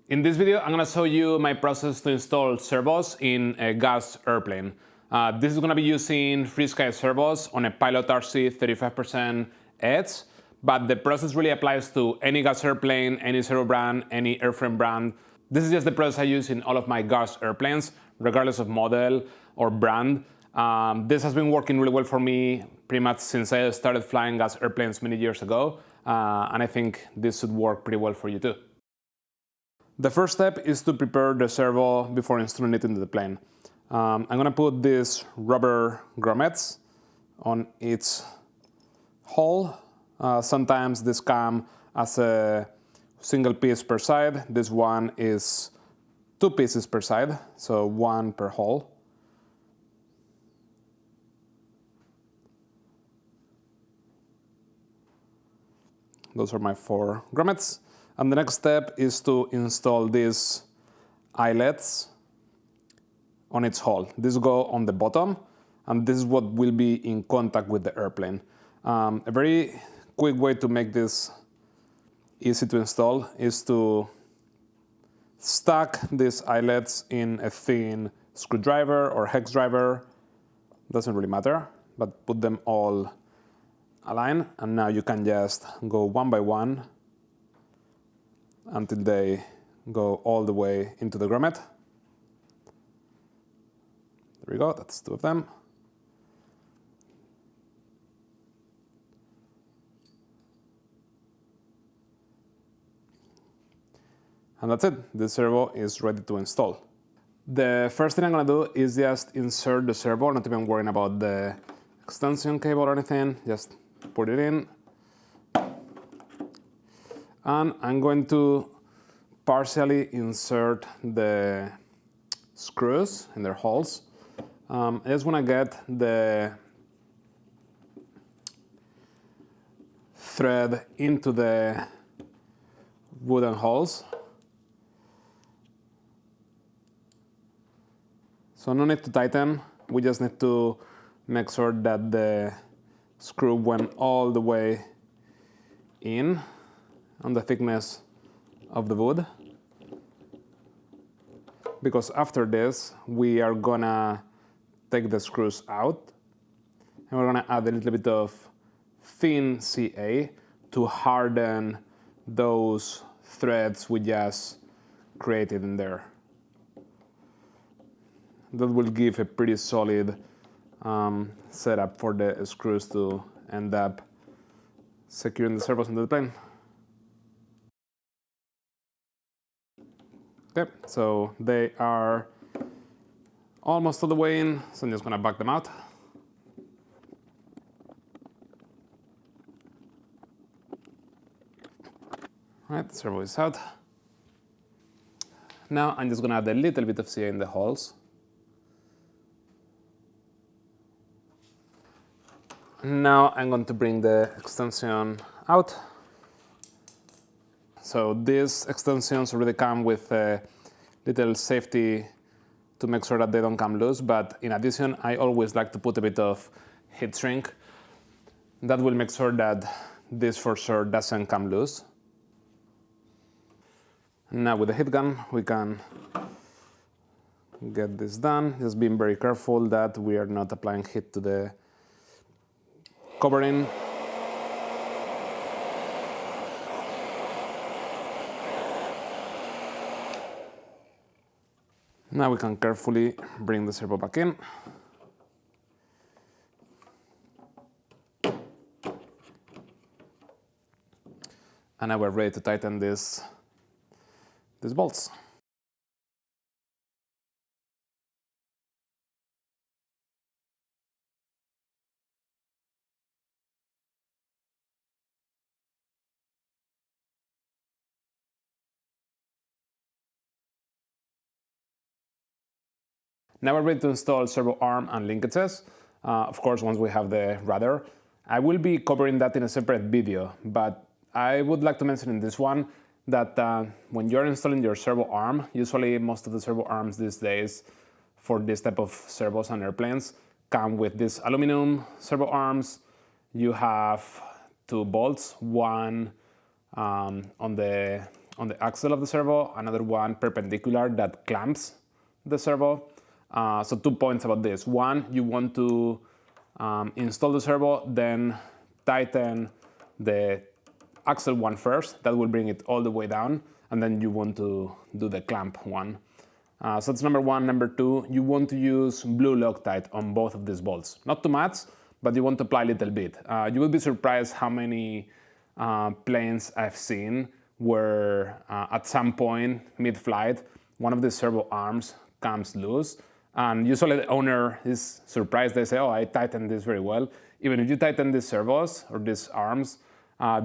In this video, I'm going to show you my process to install servos in a gas airplane. This is going to be using FreeSky servos on a Pilot RC 35% edge, but the process really applies to any gas airplane, any servo brand, any airframe brand. This is just the process I use in all of my gas airplanes, regardless of model or brand. This has been working really well for me pretty much since I started flying gas airplanes many years ago, and I think this should work pretty well for you too. The first step is to prepare the servo before installing it into the plane. I'm going to put these rubber grommets on each hole. Sometimes this come as a single piece per side. This one is 2 pieces per side, so 1 per hole. Those are my 4 grommets. And the next step is to install these eyelets on its hull. These go on the bottom, and this is what will be in contact with the airplane. A very quick way to make this easy to install is to stack these eyelets in a thin screwdriver or hex driver. Doesn't really matter, but put them all aligned, and now you can just go one by one until they go all the way into the grommet. There we go, that's 2 of them. And that's it, the servo is ready to install. The first thing I'm gonna do is just insert the servo, not even worrying about the extension cable or anything, just put it in. And I'm going to partially insert the screws in their holes. I just want to get the thread into the wooden holes. So no need to tighten, we just need to make sure that the screw went all the way in on the thickness of the wood, because after this we are gonna take the screws out and we're gonna add a little bit of thin CA to harden those threads we just created in there. That will give a pretty solid setup for the screws to end up securing the servos into the plane. Okay, so they are almost all the way in, so I'm just gonna back them out. All right, the servo is out. Now I'm just gonna add a little bit of CA in the holes. Now I'm going to bring the extension out. So these extensions already come with a little safety to make sure that they don't come loose, but in addition, I always like to put a bit of heat shrink. That will make sure that this for sure doesn't come loose. Now with the heat gun, we can get this done, just being very careful that we are not applying heat to the covering. Now we can carefully bring the servo back in. And now we're ready to tighten these bolts. Now we're ready to install servo arm and linkages. Of course, once we have the rudder. I will be covering that in a separate video, but I would like to mention in this one that when you're installing your servo arm, usually most of the servo arms these days for this type of servos and airplanes come with these aluminum servo arms. You have 2 bolts, one on the on the axle of the servo, another one perpendicular that clamps the servo. So 2 points about this. One, you want to install the servo, then tighten the axle one first. That will bring it all the way down, and then you want to do the clamp one. So that's number one. Number two, you want to use blue Loctite on both of these bolts. Not too much, but you want to apply a little bit. You will be surprised how many planes I've seen where at some point mid-flight, one of the servo arms comes loose, and usually the owner is surprised. They say, oh, I tightened this very well. Even if you tighten these servos or these arms,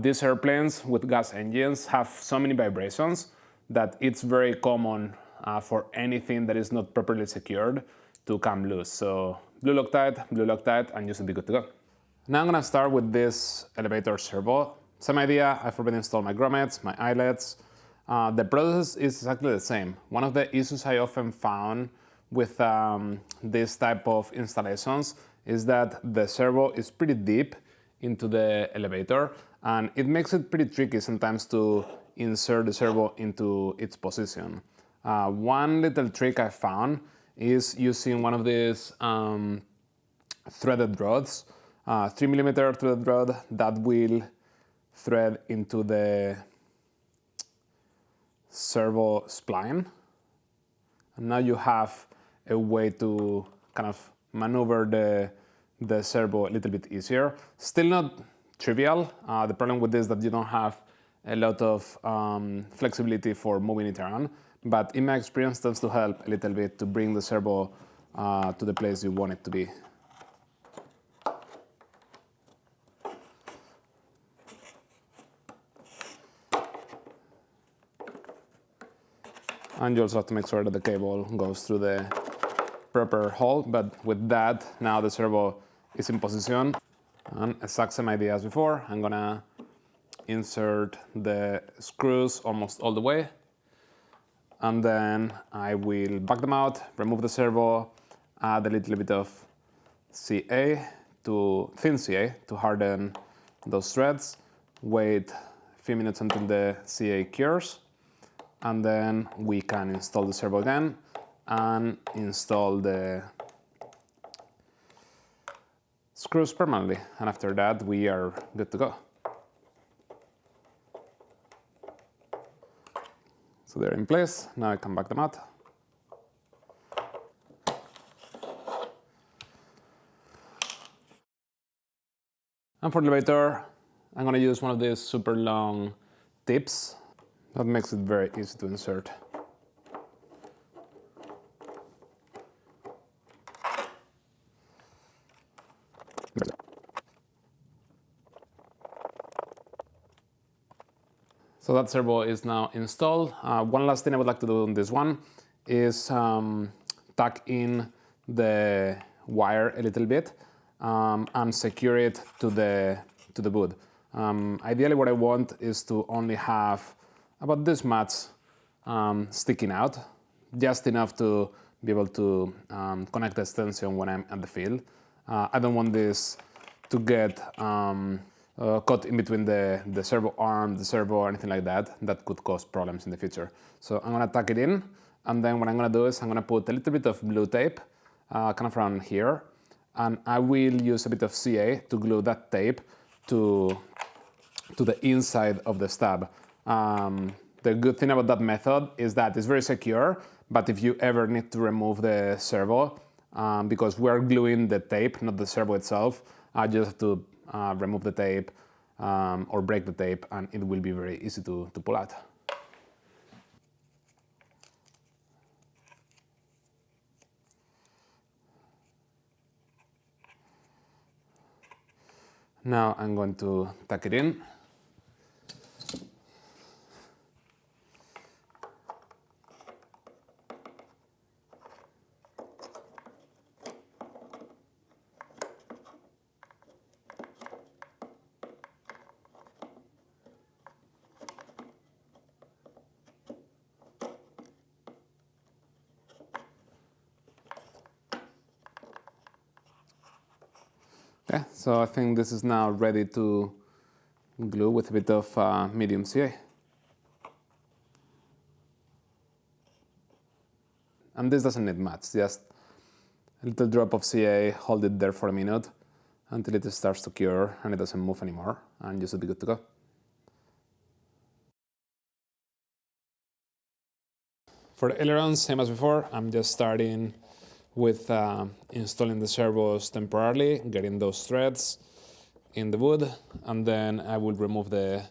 these airplanes with gas engines have so many vibrations that it's very common for anything that is not properly secured to come loose. So blue Loctite, and you should be good to go. Now I'm gonna start with this elevator servo. Same idea, I've already installed my grommets, my eyelets. The process is exactly the same. One of the issues I often found with this type of installations is that the servo is pretty deep into the elevator, and it makes it pretty tricky sometimes to insert the servo into its position. One little trick I found is using one of these threaded rods, 3mm threaded rod that will thread into the servo spline. And now you have a way to kind of maneuver the servo a little bit easier. Still not trivial. The problem with this is that you don't have a lot of flexibility for moving it around, but in my experience tends to help a little bit to bring the servo to the place you want it to be. And you also have to make sure that the cable goes through the proper hole, but with that, now the servo is in position. And exact same idea as before, I'm gonna insert the screws almost all the way, and then I will back them out, remove the servo, add a little bit of thin CA to harden those threads, wait a few minutes until the CA cures, and then we can install the servo again and install the screws permanently. And after that, we are good to go. So they're in place. Now I can back them out. And for the elevator, I'm going to use one of these super long tips. That makes it very easy to insert. So that servo is now installed. One last thing I would like to do on this one is tuck in the wire a little bit and secure it to the boot. Ideally what I want is to only have about this much sticking out, just enough to be able to connect the extension when I'm at the field. I don't want this to get caught in between the servo arm, the servo, or anything like that. That could cause problems in the future. So I'm gonna tuck it in, and then what I'm gonna do is I'm gonna put a little bit of blue tape kind of around here, and I will use a bit of CA to glue that tape to the inside of the stub. The good thing about that method is that it's very secure, but if you ever need to remove the servo, because we're gluing the tape, not the servo itself, I just have to remove the tape or break the tape, and it will be very easy to pull out. Now I'm going to tuck it in. Okay, so I think this is now ready to glue with a bit of medium CA. And this doesn't need much, just a little drop of CA, hold it there for a minute until it starts to cure and it doesn't move anymore, and you should be good to go. For the ailerons, same as before, I'm just starting with installing the servos temporarily, getting those threads in the wood, and then I will remove the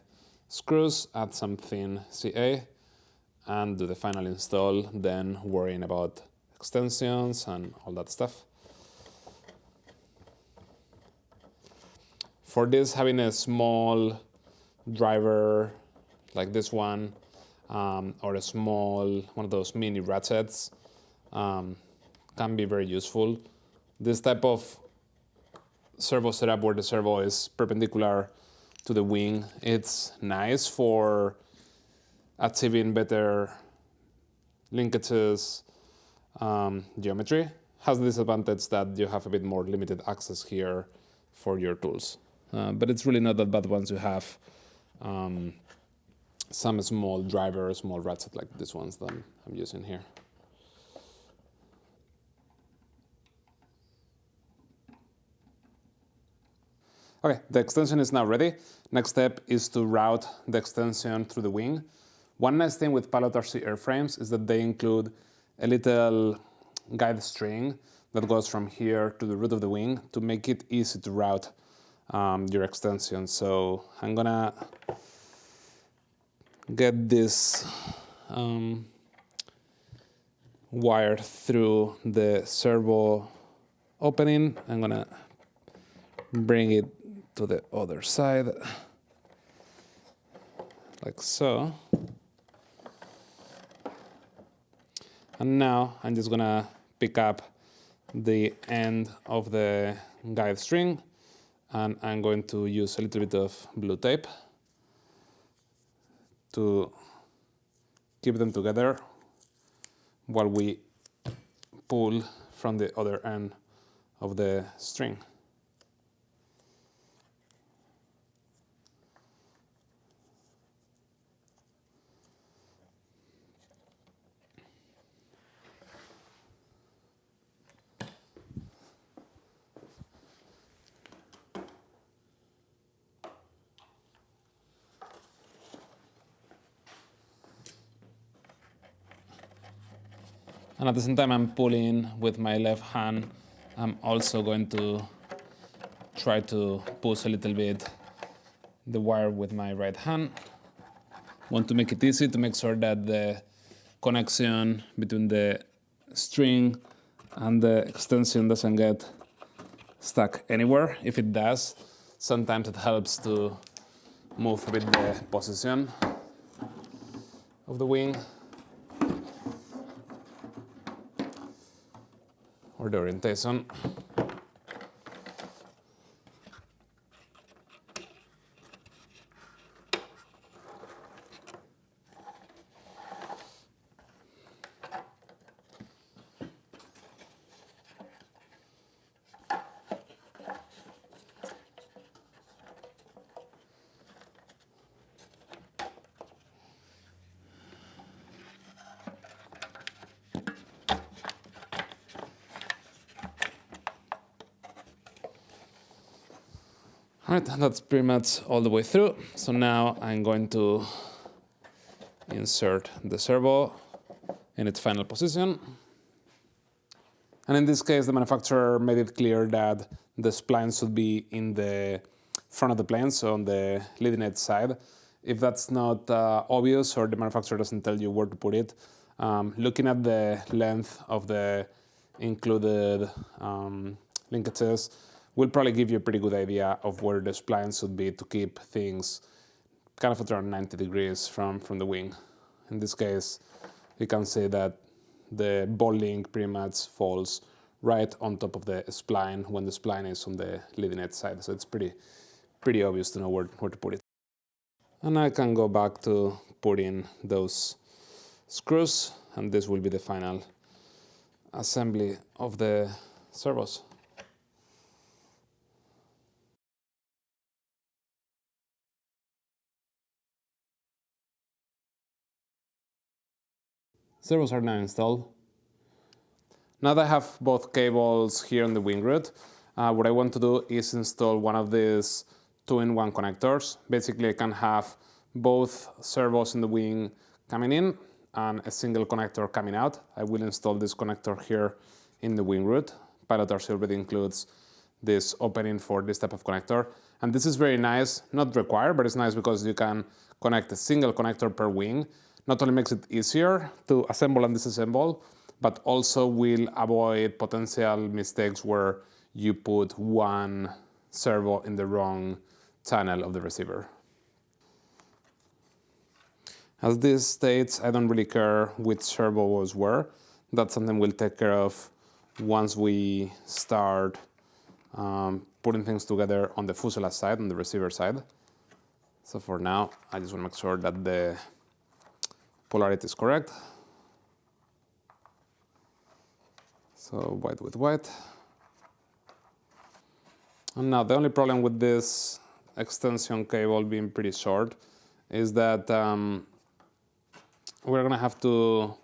screws, add some thin CA, and do the final install, then worrying about extensions and all that stuff. For this, having a small driver like this one, or a small one of those mini ratchets, can be very useful. This type of servo setup where the servo is perpendicular to the wing, it's nice for achieving better linkages, geometry. Has the disadvantage that you have a bit more limited access here for your tools. But it's really not that bad once you have some small driver, small ratchet like these ones that I'm using here. Okay, the extension is now ready. Next step is to route the extension through the wing. One nice thing with Pilot RC airframes is that they include a little guide string that goes from here to the root of the wing to make it easy to route your extension. So I'm gonna get this wire through the servo opening. I'm gonna bring it to the other side, like so. And now I'm just gonna pick up the end of the guide string, and I'm going to use a little bit of blue tape to keep them together while we pull from the other end of the string. And at the same time I'm pulling with my left hand, I'm also going to try to push a little bit the wire with my right hand. Want to make it easy to make sure that the connection between the string and the extension doesn't get stuck anywhere. If it does, sometimes it helps to move a bit the position of the wing or the orientation. All right, that's pretty much all the way through. So now I'm going to insert the servo in its final position. And in this case, the manufacturer made it clear that the spline should be in the front of the plane, so on the leading edge side. If that's not obvious or the manufacturer doesn't tell you where to put it, looking at the length of the included linkages will probably give you a pretty good idea of where the spline should be to keep things kind of at around 90 degrees from the wing. In this case, you can see that the ball link pretty much falls right on top of the spline when the spline is on the leading edge side. So it's pretty obvious to know where to put it. And I can go back to putting those screws, and this will be the final assembly of the servos. Servos are now installed. Now that I have both cables here in the wing root, what I want to do is install one of these 2-in-1 connectors. Basically, I can have both servos in the wing coming in and a single connector coming out. I will install this connector here in the wing root. Pilot RC already includes this opening for this type of connector. And this is very nice, not required, but it's nice because you can connect a single connector per wing. Not only makes it easier to assemble and disassemble, but also will avoid potential mistakes where you put one servo in the wrong channel of the receiver. As this states, I don't really care which servo was where. That's something we'll take care of once we start putting things together on the fuselage side, on the receiver side. So for now, I just want to make sure that the polarity is correct. So white with white. And now the only problem with this extension cable being pretty short is that we're gonna have to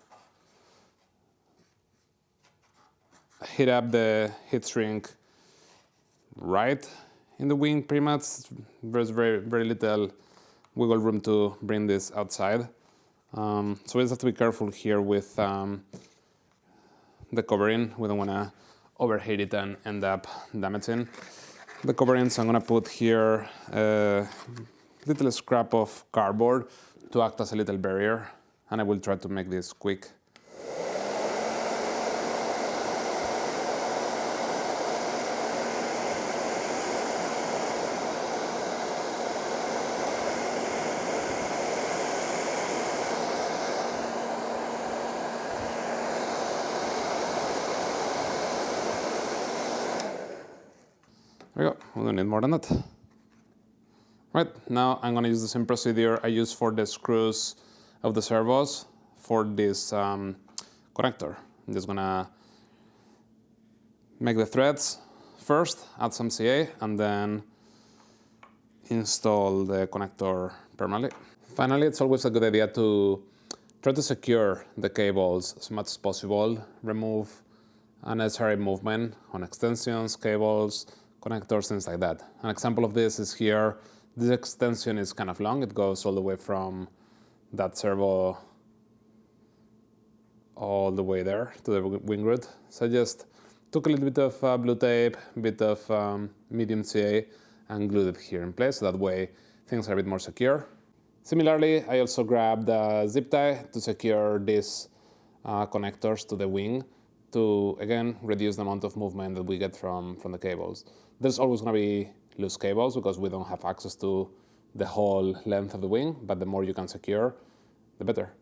heat up the heat shrink right in the wing pretty much. There's very little wiggle room to bring this outside. So we just have to be careful here with the covering. We don't want to overheat it and end up damaging the covering. So I'm going to put here a little scrap of cardboard to act as a little barrier, and I will try to make this quick. There we go, we don't need more than that. Right, now I'm gonna use the same procedure I used for the screws of the servos for this connector. I'm just gonna make the threads first, add some CA, and then install the connector permanently. Finally, it's always a good idea to try to secure the cables as much as possible, remove unnecessary movement on extensions, cables, connectors, things like that. An example of this is here. This extension is kind of long. It goes all the way from that servo all the way there to the wing root. So I just took a little bit of blue tape, a bit of medium CA, and glued it here in place. So that way things are a bit more secure. Similarly, I also grabbed a zip tie to secure these connectors to the wing to, again, reduce the amount of movement that we get from the cables. There's always going to be loose cables because we don't have access to the whole length of the wing, but the more you can secure, the better.